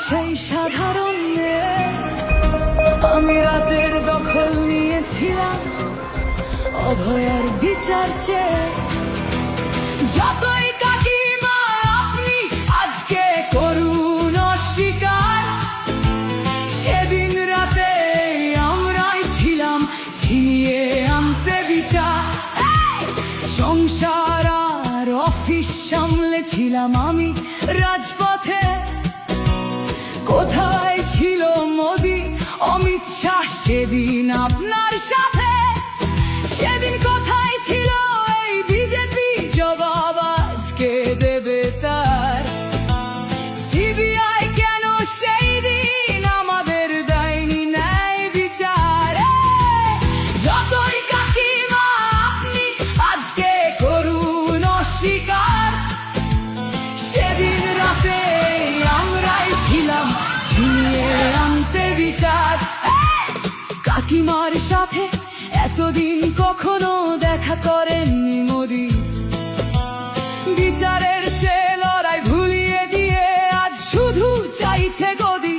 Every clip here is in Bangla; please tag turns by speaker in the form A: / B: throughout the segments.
A: সেই সাধারণ মেয়ে। আমি রাতের দখল নিয়েছিলাম অভয়ার বিচার চেয়ে। যতই কাকিমা আপনি আজকে করুন অস্বীকার, সেদিন রাতে আমরাই ছিলাম ছিনিয়ে আনতে বিচার। সংসার আর অফিস সামলেছিলাম আমি রাজপথে। কোথায় ছিল মোদি অমিত শাহ সেদিন আপনার সাথে? সেদিন কোথায় ছিল এই বিজেপি? জবাব আজকে দেবে তার। সিবিআই কেন সেই দিন আমাদের দেয়নি ন্যায় বিচার? যতই কাকিমা আপনি আজকে করুন অস্বীকার, সেদিন রাতে আমরাই ছিলাম ছিনিয়ে আনতে বিচার। কাকিমার সাথে এতদিন কখনো দেখা করেননি মোদি। বিচারের সে লড়াই ভুলিয়ে দিয়ে আজ শুধু চাইছে গদি।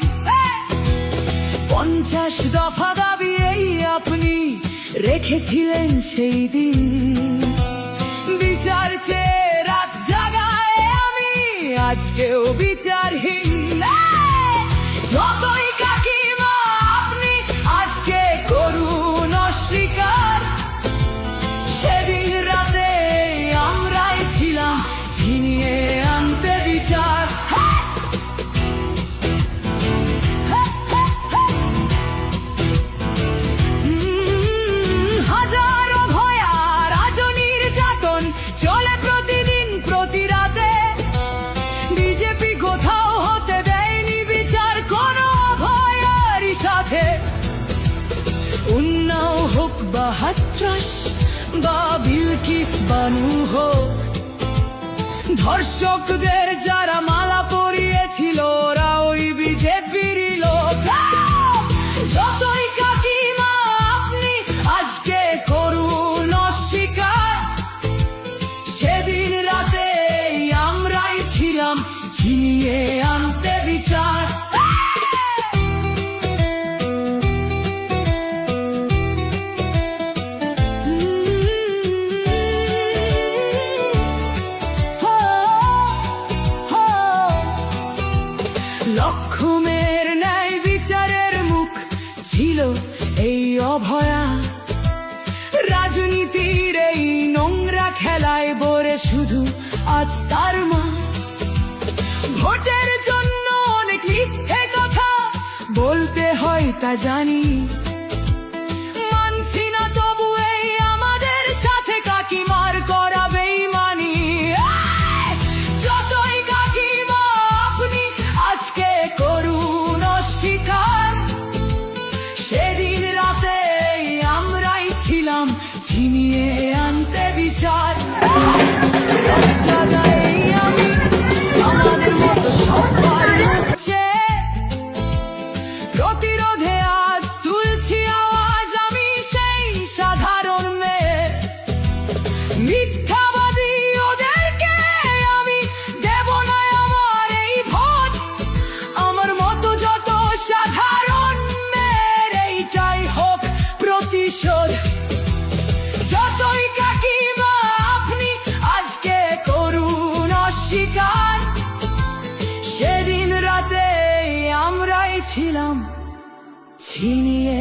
A: 50 দফা দাবি এই আপনি রেখেছিলেন সেই দিন। বিচার চেয়ে রাত জাগায় আমি আজকেও বিচারহীন। যতই কাকিমা আপনি আজকে করুন অস্বীকার, সেদিন রাতে আমরাই ছিলাম ছিনিয়ে আনতে বিচার। হাজারো ভয়া রাজনীর যাতন চলে প্রতিদিন প্রতি রাতে। বিজেপি কোথাও হতে দেয়নি বিচার কোনো অভয়ারই সাথে। উন্নাও হোক বা হাতরাস বা বিলকিস বানু হোক, ধর্ষকদের যারা মালা পরিয়েছিল ওরা ওই বিজেপিরই লোক। যতই কাকিমা আপনি আজকে করুন অস্বীকার, সেদিন রাতে আমরাই ছিলাম ছিনিয়ে আনতে বিচার। লক্ষ্মণের ন্যায় বিচারের মুখ ছিল এই অভয়া। রাজনীতির এই নোংরা খেলায় বরে শুধু আজ তার মা। ভোটের জন্য অনেক মিথ্যে কথা বলতে হয় তা জানি, মানছি না তবু এই আমাদের সাথে কাকিমার করা বেইমানি। যতই কাকিমা আপনি আজকে করুন অস্বীকার, সেদিন রাতে আমরাই ছিলাম ছিনিয়ে আনতে বিচার। জায়গায় আমি আমাদের মতো সবার মুখছে প্রতিরোধে আজ তুলছি আওয়াজ আমি সেই সাধারণ মেয়ে। মিথ্যাবাদী ওদেরকে আমি দেব না আমার এই ভোট। আমার মতো যত সাধারণ মেয়ের এইটাই হোক প্রতিশোধ। যতই কাকিমা আপনি আজকে করুন অস্বীকার, সেদিন রাতে আমরাই ছিলাম ছিনিয়ে